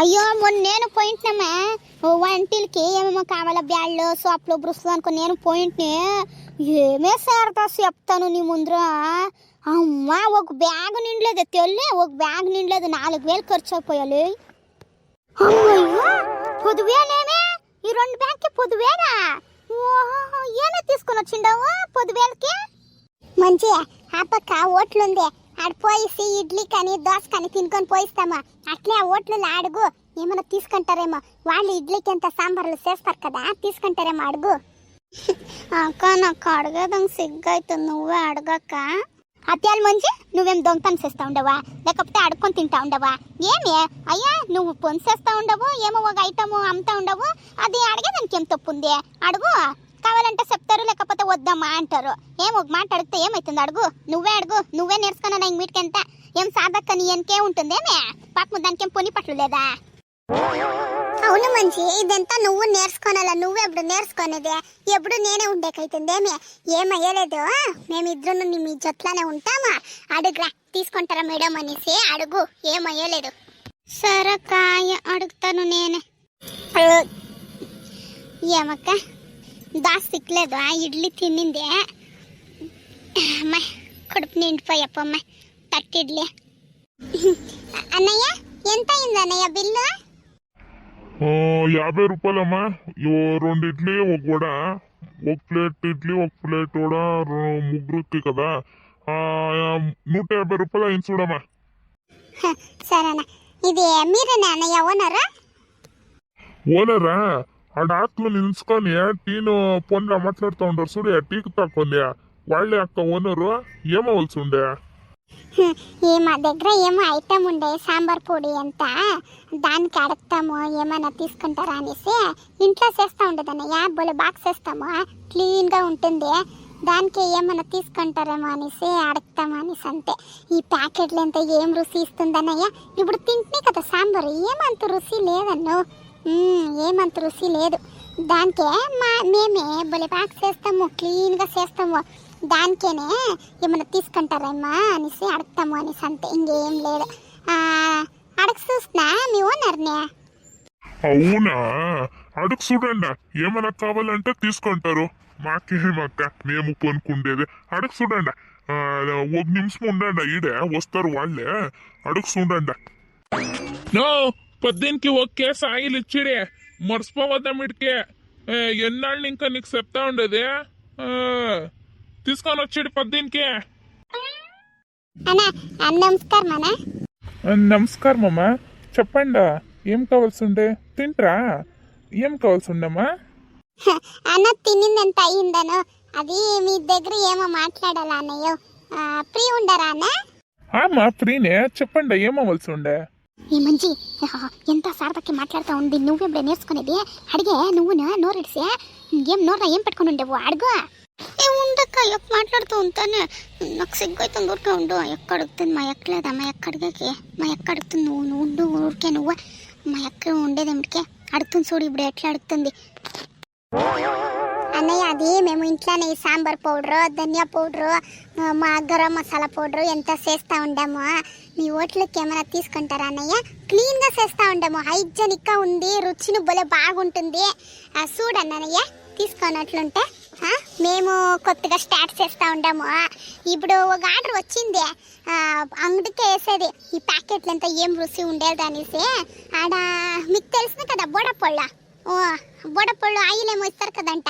అయ్యో మొన్న నేను పోయింటున్నామా వంటిల్కి ఏమేమో కావాలా బ్యాళ్ళు సోప్లు బ్రష్లు అనుకో నేను పోయింట్నే ఏమే సారదా చెప్తాను నీ ముందర అమ్మా ఒక బ్యాగ్ నిండలేదు తెల్లే ఒక బ్యాగ్ నిండలేదు 4000 ఖర్చు అయిపోయాలి అమ్మయ్యో పొద్దువేనేమే ఈ 2 బ్యాగ్కి పొద్దువేనా ఓహో ఏమే తీసుకొని వచ్చిండావు పొద్దువేలకి మంచి ఆ పక్క ఓట్లుంది ఆడ పోయిసి ఇడ్లీ కానీ దోశ కానీ తినుకొని పోయిస్తామా అట్లే ఆ ఓట్లలో అడుగు ఏమైనా తీసుకుంటారేమో వాళ్ళు ఇడ్లీకి ఎంత సాంబార్లు చేస్తారు కదా తీసుకుంటారేమో అడుగు అక్క నాకు అడగదాం సిగ్గు అవుతుంది నువ్వే అడగక్క అత్యాలు మంచి నువ్వేం దొంగ పని చేస్తా ఉండవా లేకపోతే అడుక్కొని తింటా ఉండవా ఏమి అయ్యా నువ్వు పొని చేస్తా ఉండవు ఏమో ఒక ఐటమ్ అమ్ముతా ఉండవు అది అడిగేదానికి ఏం తప్పు ఉంది అడుగు కావాలంటే చెప్తారు లేకపోతే వద్దమ్మా అంటారు ఏం ఒక మాట అడిగితే ఏమవుతుంది అడుగు నువ్వే నేర్చుకున్నా ఇంక మీటికెంత ఏం సాధక్క నీ ఎనకే ఉంటుందేమే పాపము దానికి ఏం పొని పట్లు లేదా అవును మంచి ఇదంతా నువ్వు నేర్చుకోనాలా నువ్వెప్పుడు నేర్చుకునేది ఎప్పుడు నేనే ఉండేకైతుందేమే ఏమయ్యలేదు మేమిద్దరు మీ జట్లోనే ఉంటామా అడుగురా తీసుకుంటారా మేడం అనేసి అడుగు ఏమయ్యలేదు సరకాయ అడుగుతాను నేనే ఏమక్క దాస్ సిక్కలేదు ఇడ్లీ తిన్నిందే అమ్మాయి కడుపు నిండిపోయప్పమ్మ తట్టిడ్లీ అన్నయ్య ఎంత అయింది అన్నయ్య బిల్లు 50 రూపాయలమ్మా 2 ఇడ్లీ ఒక వడ ఒక ప్లేట్ ఇడ్లీ ఒక ప్లేట్ వడ ముగ్గురికి కదా 150 రూపాయలు అయింది చూడమ్మా సరేనా ఇది మీరేనా అన్నయ్య ఓనరా ఆ డాక్టర్ నిలుచుకొని టీను పొండి మాట్లాడుతూ ఉంటారు చూడు టీకి తక్కువంది వాళ్ళే అక్క ఓనరు ఏమవలసి ఉండే మా దగ్గర ఏమో ఐటమ్ ఉండే సాంబార్ పొడి అంత దానికి అడుగుతాము ఏమైనా తీసుకుంటారా అనేసి ఇంట్లో చేస్తూ ఉండదన్నయ్య బొలి బాక్స్ వేస్తాము క్లీన్గా ఉంటుంది దానికి ఏమైనా తీసుకుంటారేమో అనేసి అడుగుతాము అనేసి అంతే ఈ ప్యాకెట్లు ఎంత ఏం రుచి ఇస్తుందన్నయ్య ఇప్పుడు తింటున్నాయి కదా సాంబార్ ఏమంత రుచి లేదన్ను ఏమంత రుచి లేదు దానికే మేమే బొలి బాక్స్ వేస్తాము క్లీన్గా చేస్తాము దానికేనే ఏమైనా తీసుకుంటారమ్మా అనేసి అడుగుతాము అనేసి అంతే ఇంకేం లేదు అడగ చూస్తున్నా మీ ఓనర్నే అవునా అడుగు చూడండి ఏమైనా కావాలంటే తీసుకుంటారు మాకేమక్క మేము కొనుక్కుండేది అడుగు చూడండి 1 నిమిషం ఉండండి ఈడే వస్తారు వాళ్ళే అడుగు చూడండి పొద్దునికి ఒక కేసు ఆయిల్ ఇచ్చిడే మర్చిపోవద్దా మీడికి ఎన్నాళ్ళు ఇంకా నీకు చెప్తా ఉండేది తీసుకొని వచ్చాడు పొద్దునికి నమస్కారం అమ్మా చెప్పండి ఏం కావాల్సి ఉండే తింట్రా ఏం కావాల్సి ఉండమ్మా అన్న తినిందంత అయ్యిందను అది మీ దగ్గర ఏమో మాట్లాడాలా అన్నయ్యో ఫ్రీ ఉండరా అన్న అమ్మా ఫ్రీనే చెప్పండి ఏమవలసి ఉండే ఈ మంచి ఎంత సారదక్కి మాట్లాడుతూ ఉంది నువ్వెప్పుడే నేర్చుకునేది అడిగే నువ్వు నోరెడిసే ఏం నోరా ఏం పెట్టుకుని ఉండేవు అడుగు ఉండక్క ఎక్క మాట్లాడుతూ ఉంటానే నాకు సిగ్గు అయితే ఊరికే ఉండు ఎక్క అడుగుతుంది మా ఎక్కలేదా మా ఎక్క అడిగేకి మా ఎక్క అడుగుతుంది నువ్వు ఉండు ఊరికే నువ్వు మా ఎక్క ఉండేది ఏమిటికే అడుగుతుంది చూడు ఇప్పుడు ఎట్లా అడుగుతుంది అన్నయ్య అది మేము ఇంట్లోనే సాంబార్ పౌడరు ధనియా పౌడరు మా గరం మసాలా పౌడరు ఎంత చేస్తూ ఉండాము మీ హోటల్కి ఏమైనా తీసుకుంటారా అన్నయ్య క్లీన్గా చేస్తూ ఉండాము హైజెనిక్గా ఉంది రుచిని భలే బాగుంటుంది చూడండి అన్నయ్య తీసుకున్నట్లుంటే మేము కొత్తగా స్టార్ట్ చేస్తూ ఉంటాము ఇప్పుడు ఒక ఆర్డర్ వచ్చింది అంగడికే వేసేది ఈ ప్యాకెట్లు ఎంత ఏం రుచి ఉండేది అనేసి ఆడ మీకు తెలిసిన కదా బోడపళ్ళు ఆయిల్ ఏమో ఇస్తారు కదంట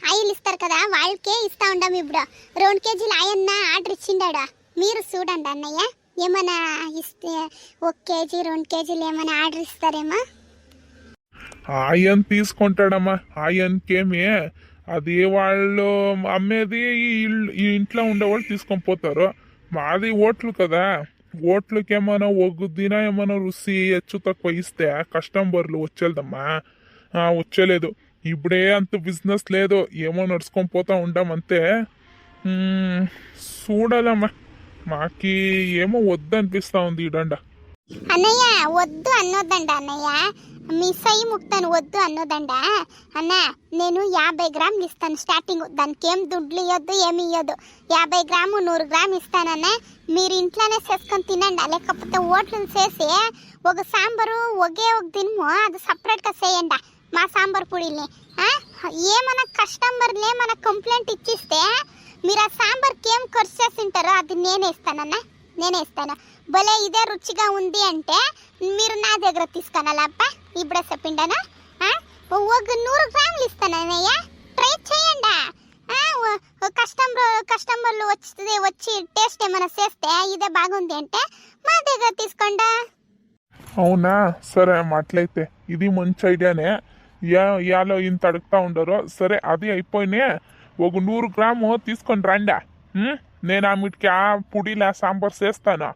ఆయిల్ ఇస్తారు కదా వాళ్ళకే ఇస్తూ ఉంటాము ఇప్పుడు 2 కేజీలు ఆయన్న ఆర్డర్ ఇచ్చిండాడు మీరు చూడండి అన్నయ్య ఏమైనా ఇస్తే 1 కేజీ 2 కేజీలు ఏమైనా ఆర్డర్ ఇస్తారేమో ఆయన తీసుకుంటాడమ్మా ఆయనకేమి అది వాళ్ళు అమ్మేది ఈ ఇంట్లో ఉండేవాళ్ళు తీసుకొని పోతారు మాది ఓట్లు కదా ఓట్లకి ఏమైనా ఒక దిన ఏమైనా రుచి హెచ్చు తక్కువ ఇస్తే కస్టమర్లు వచ్చేదమ్మా వచ్చేలేదు ఇప్పుడే అంత బిజినెస్ లేదు ఏమో నడుచుకొని పోతా ఉంటాం అంతే చూడాలమ్మా మాకి ఏమో వద్దనిపిస్తా ఉంది ఇడండ అన్నయ్య వద్దు అన్నోదండ అన్నయ్య మిస్ అయ్యి ముక్తాను వద్దు అన్నోదండ అన్న నేను 50 గ్రాములు ఇస్తాను స్టార్టింగ్ దానికి ఏం దుడ్లు ఇవ్వద్దు ఏమి ఇవ్వద్దు 50 గ్రాము 100 గ్రాము ఇస్తానన్న మీరు ఇంట్లోనే చేసుకొని తినండి లేకపోతే ఓట్లు చేసి ఒక సాంబారు ఒకే ఒక దినము అది సపరేట్గా చేయండి మా సాంబార్ పొడిని. ఏమన్నా కస్టమర్లే మన కంప్లైంట్ ఇచ్చిస్తే మీరు ఆ సాంబార్కి ఏం ఖర్చు చేసింటారో అది నేనే ఇస్తాను. భలే ఇదే రుచిగా ఉంది అంటే మీరు నా దగ్గర తీసుకున్నాలప్ప. ఇప్పుడే చెప్పిండానా? ఒక 100 గ్రాములు ఇస్తానయ్యా, ట్రై చేయండి. కస్టమర్లు వచ్చి టేస్ట్ ఏమైనా చేస్తే ఇదే బాగుంది అంటే మా దగ్గర తీసుకోండి. అవునా, సరే అమ్మ. అట్లయితే ఇది మంచి ఐడియానే. యాలో ఇంత అడుగుతా ఉండరు. సరే అది అయిపోయినా ఒక 100 గ్రాము తీసుకొని రండా. నేను ఆమెకి ఆ పుడిలా సాంబార్ చేస్తాను,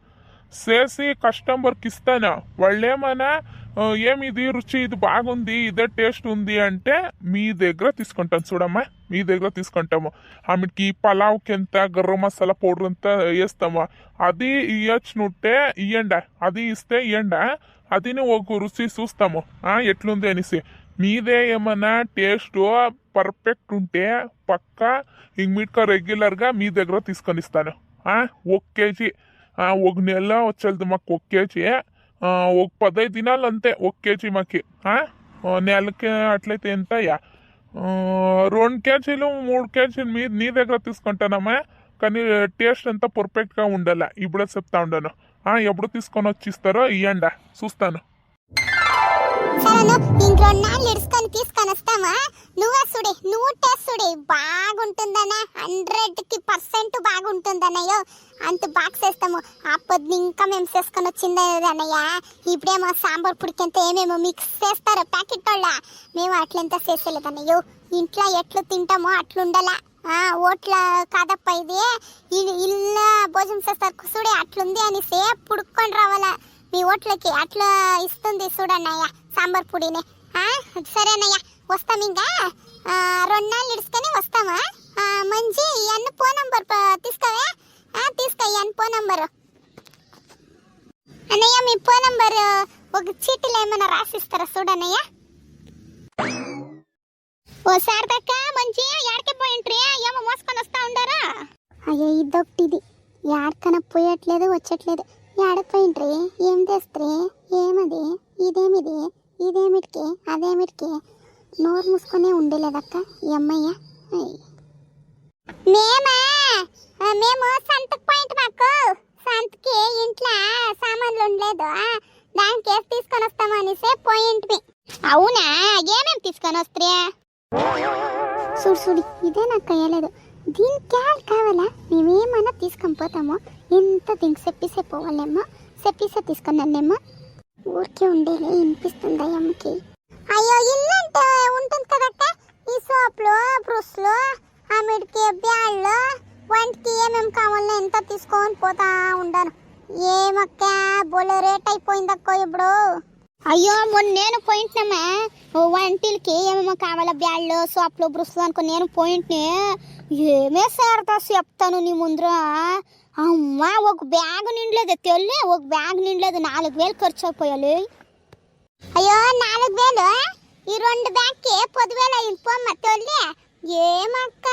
చేసి కస్టమర్కి ఇస్తాను. వాళ్ళు ఏమైనా ఏమి ఇది రుచి ఇది బాగుంది ఇదే టేస్ట్ ఉంది అంటే మీ దగ్గర తీసుకుంటాను. చూడమ్మా, మీ దగ్గర తీసుకుంటాము. ఆమెకి పలావ్కి ఎంత గరం మసాలా పౌడర్ ఎంత వేస్తామా అది ఇవ్వచ్చునుంటే ఇవ్వండి. అది ఇస్తే ఇవ్వండి, అదిని ఒక రుచి చూస్తాము ఎట్లుంది అనేసి. మీదే ఏమన్నా టేస్ట్ పర్ఫెక్ట్ ఉంటే పక్కా ఇంక రెగ్యులర్గా మీ దగ్గర తీసుకొని ఇస్తాను. 1 కేజీ 1 నెల వచ్చేది మాకు 1 కేజీ. ఒక 15 దినాలు అంతే 1 కేజీ మాకి. నెలకి అట్లయితే ఎంతయ్యా? 2 కేజీలు 3 కేజీలు నీ దగ్గర తీసుకుంటానమ్మా. కానీ టేస్ట్ అంతా పర్ఫెక్ట్గా ఉండాలి. ఇప్పుడే చెప్తా ఉండను. ఎప్పుడు తీసుకొని వచ్చి ఇస్తారో ఇవ్వండి, చూస్తాను. ఇంకో 4 ఇడుచుకొని తీసుకొని వస్తామా? నువ్వు టేస్ట్ చూడి బాగుంటుందన్నా, 100% బాగుంటుందన్నయ్యో. అంత బాగా చేస్తాము. ఆ పొద్దు ఇంకా మేము చేసుకొని వచ్చిందన్నయ్య. ఇప్పుడేమో సాంబార్ పుడికంత ఏమేమో మిక్స్ చేస్తారు ప్యాకెట్ వాళ్ళ. మేము అట్లంతా చేసేలేదన్నయ్యో. ఇంట్లో ఎట్లు తింటామో అట్లుండాలా. ఓట్ల కాదప్ప ఇది. ఇల్లు భోజనం చేస్తారు చూడే అట్లుంది అనేసి పుడుక్కొని రావాలా మీ ఓట్లకి. అట్లా ఇస్తుంది చూడన్నయ్య సాంబార్ పొడిని. సరేనయ్య, వస్తాం. ఇంకా 2 నాళ్ళు ఇడుచుకొని వస్తామా? మంచి అన్న ఫోన్ నంబర్ తీసుకోవే. తీసుకో అన్న ఫోన్ నంబరు. అన్నయ్య మీ ఫోన్ నంబర్ ఒక చీటీలో ఏమైనా రాసిస్తారా చూడన్నయ్య? ఓ శారదక్క, మంచి యాడికి పోయింట్రీ? ఏమో మోసుకొని వస్తా ఉండారా? అయ్యో ఇదొకటిది, యాడికన్నా పోయట్లేదు వచ్చట్లేదు. ఏడపోయింట్రీ? ఏం తెస్త్రీ? ఏమది? ఇదేమిది? ఇదేమిటికి అదేమిటికి? నోరు మూసుకొనే ఉండలేదక్క ఈ అమ్మయ్య. మేము సంతకు పాయింట్, మాకు సంతకి ఇంట్లో సామాన్లు ఉండలేదు, దానికి తీసుకొని వస్తాము అనేసి పాయింట్. అవునా, ఏమేమి తీసుకొని వస్త్రీ? చూడు ఇదే నాకు అయ్యలేదు. దీనికి కావాలా? మేమేమన్నా తీసుకొని పోతాము. ఎంత దీనికి చెప్పిసే పోవాలేమో, చెప్పిసే తీసుకున్నానేమో. ఊరికే ఉండేలే వినిపిస్తుంది అమ్మకి. అయ్యో ఇల్లు అంటే ఉంటుంది కదక్క. ఈ సోప్లు బ్రష్లు ఆమెడికి బ్యాళ్ళు వంటికి ఏమేమి కావాలో ఎంత తీసుకొని పోతా ఉండాను. ఏమక్క బోలే రేట్ అయిపోయిందక్క ఇప్పుడు. అయ్యో మొన్న నేను పోయింటున్నామా వంటిలకి ఏమేమో కావాలా బ్యాళ్ళు సోప్లు బ్రష్లు అనుకో నేను పోయింట్నే. ఏమే సారదా చెప్తాను నీ ముందర. అమ్మా ఒక బ్యాగ్ నిండలేదు తెల్లి, ఒక బ్యాగ్ నిండలేదు. 4000 ఖర్చు అయిపోయాలి. అయ్యో 4000? ఈ 2 బ్యాగ్కి 10,000 అయింది పోమ్మ తెల్లి. ఏమక్క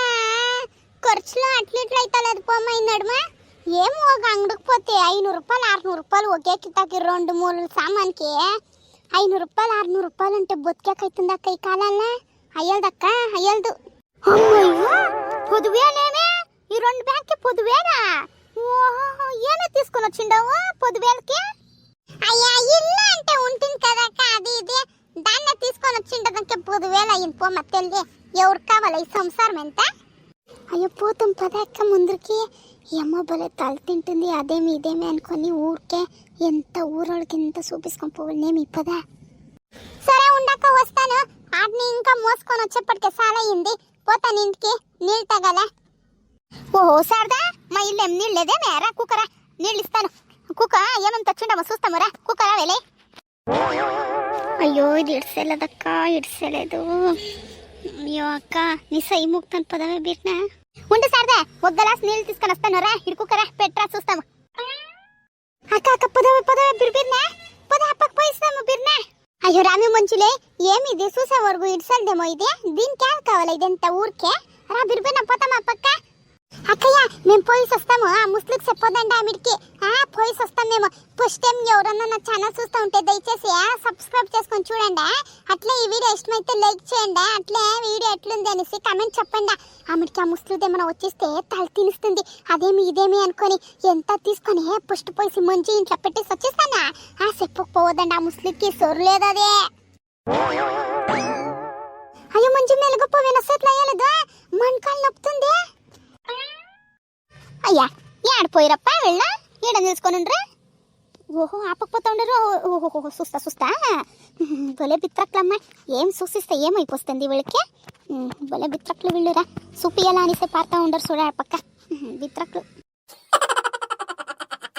ఖర్చులో అట్లా ఇట్లా అవుతలేదు పోమ్మ ఇన్నాడుమా. ఏమో ఒక అంగడికి పోతే 500 రూపాయలు 600 రూపాయలు ఒకే కిటాకి 2-3 సామాన్కి 500 రూపాయలు 600 రూపాయలు అంటే బొత్తికేకైతుంది అక్క ఈ కాలంలో. అయ్యదక్క అయ్యదు. అమ్మయ్యో 10,000 ఈ 2 బ్యాగ్కి 10,000? ఓహో ఏమే తీసుకొని వచ్చిండావు 10,000కి? అయ్యా ఇల్లు అంటే ఉంటుంది కదక్క, అది ఇది దాన్నే తీసుకొని వచ్చిండదంటే 10,000 అయింది పోమ్మ తెల్లి. ఎవరు కావాలా ఈ సంసారం ఎంత? అయ్యో పోతాం పదక్క ముందరికి. ఏమో భలే తల తింటుంది అదేమి ఇదేమి అనుకొని ఊరికే ఎంత ఊరోళ్ళకి ఎంత చూపించుకొని పోవాలేమి పదా. సరే ఉండక్క వస్తాను. ఆడిని ఇంకా మోసుకొని వచ్చేప్పటికే చాలా అయింది. పోతాను ఇంటికి, నీళ్ళు తగల. ఓహో శారదా, మా ఇల్లు ఏం నీళ్ళు లేదే మేరా? కుక్కరా నీళ్ళు ఇస్తాను. కుక్క ఏమేమి తెచ్చిండమో చూస్తాము రా. కుక్కరా వెళ్ళే. అయ్యో ఇది ఇడ్సలేదక్క, ఇడ్సలేదు. అయ్యో అక్క నీ సై ముక్తాను పదవే బిర్నా. ఉండు శారదా, ఒక గ్లాస్ నీళ్ళు తీసుకొని వస్తాను రా. ఇడు కుక్కరా పెట్టరా చూస్తాము. అక్క అక్క పదవే బిర్నా, పద అప్పకు పోయిస్తాము బిర్నా. అయ్యో రామి మంచులే, ఏమి ఇది చూసే వరకు ఇడ్సలేదేమో ఇది. దీనికి ఏం కావాలి ఇదంతా ఊరికే? రా బిర్బిన పోతామా పక్క. అక్కయ్య మేము పోయిసి వస్తాము ఆ ముస్లింకి చెప్పొద్దండి ఆమెకి పోయిసి వస్తాం మేము ఫస్ట్ టైం ఎవరన్నా నా ఛానల్ చూస్తూ ఉంటే దయచేసి సబ్స్క్రైబ్ చేసుకొని చూడండి అట్లే ఈ వీడియో ఇష్టమైతే లైక్ చేయండి అట్లే వీడియో ఎట్లుంది అనేసి కామెంట్ చెప్పండి ఆమెకి ఆ ముస్లిం ఏమైనా వచ్చేస్తే తల తినిస్తుంది అదేమి ఇదేమి అనుకొని ఎంత తీసుకొని ఫస్ట్ పోయి మంచి ఇంట్లో పెట్టేసి వచ్చేస్తానా చెప్పకపోవద్దండి ఆ ముస్లింకి సొరు లేదు అదే అయ్యో మంచి మెలుగుపోయిన సెట్లు అయ్యలేదు మనకాలు నొప్పుతుంది అయ్యా ఏడిపోయిరప్ప వెళ్ళ ఏడని తెలుసుకొని ఓహో ఆపకపోతా ఉండరు ఓహో చూస్తా భలే బిత్రక్లమ్మ ఏం చూసిస్తే ఏమైపోతుంది వీళ్ళకి భలే బిత్రక్లు వీళ్ళురా చూపియాలా అనేసి పారుతా ఉండరు చూడ పక్క బిత్రక్లు